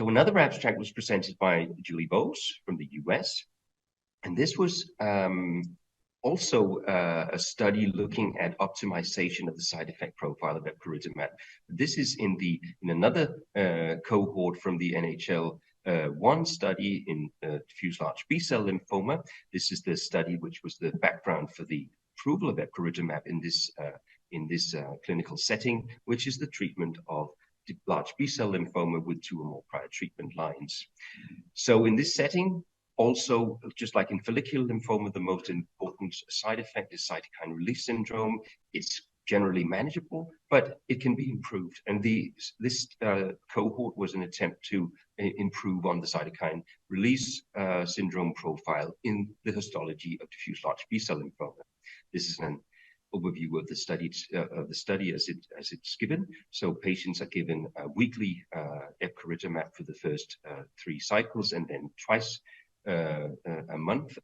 So another abstract was presented by Julie Bowes from the US. And this was also a study looking at optimization of the side effect profile of epcoritamab. This is in another cohort from the NHL one study in diffuse large B-cell lymphoma. This is the study which was the background for the approval of epcoritamab in this clinical setting, which is the treatment of large B-cell lymphoma with 2 or more prior treatment lines. So in this setting, also, just like in follicular lymphoma, the most important side effect is cytokine release syndrome. It's generally manageable, but it can be improved. And this cohort was an attempt to improve on the cytokine release syndrome profile in the histology of diffuse large B-cell lymphoma. This is an overview of the study as it's given. So patients are given weekly epcoritamab for the first 3 cycles, and then twice a month,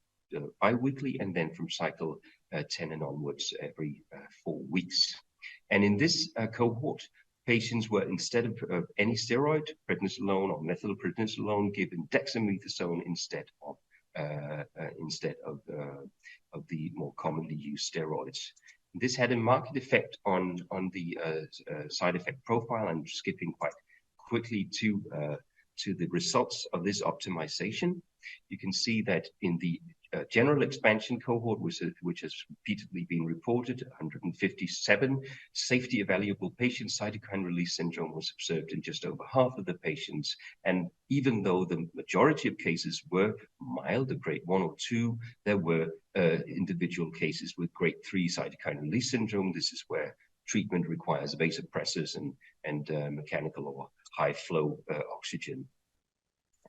bi-weekly, and then from cycle 10 and onwards every 4 weeks. And in this cohort, patients were, instead of any steroid, prednisolone or methylprednisolone, given dexamethasone instead of the more commonly used steroids. This had a marked effect on the side effect profile. I'm skipping quite quickly to the results of this optimization. You can see that in the general expansion cohort, which has repeatedly been reported, 157 safety evaluable patients, cytokine release syndrome was observed in just over half of the patients. And even though the majority of cases were mild, a grade 1 or 2, there were individual cases with grade 3 cytokine release syndrome. This is where treatment requires vasopressors and mechanical or high flow oxygen.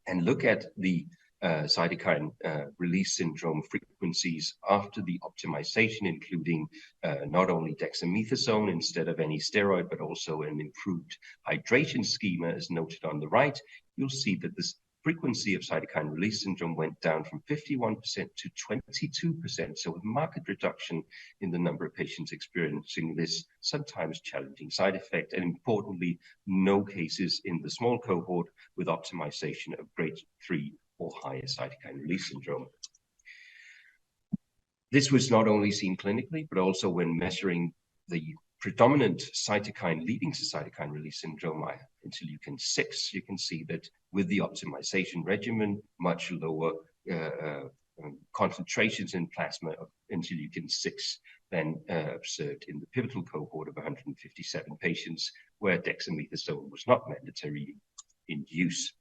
And look at the cytokine release syndrome frequencies after the optimization, including not only dexamethasone instead of any steroid, but also an improved hydration schema, as noted on the right. You'll see that this frequency of cytokine release syndrome went down from 51% to 22%, so a marked reduction in the number of patients experiencing this sometimes challenging side effect, and importantly, no cases in the small cohort with optimization of grade 3 or higher cytokine release syndrome. This was not only seen clinically, but also when measuring the predominant cytokine leading to cytokine release syndrome, interleukin 6, you can see that with the optimization regimen, much lower concentrations in plasma of interleukin 6 than observed in the pivotal cohort of 157 patients, where dexamethasone was not mandatory in use.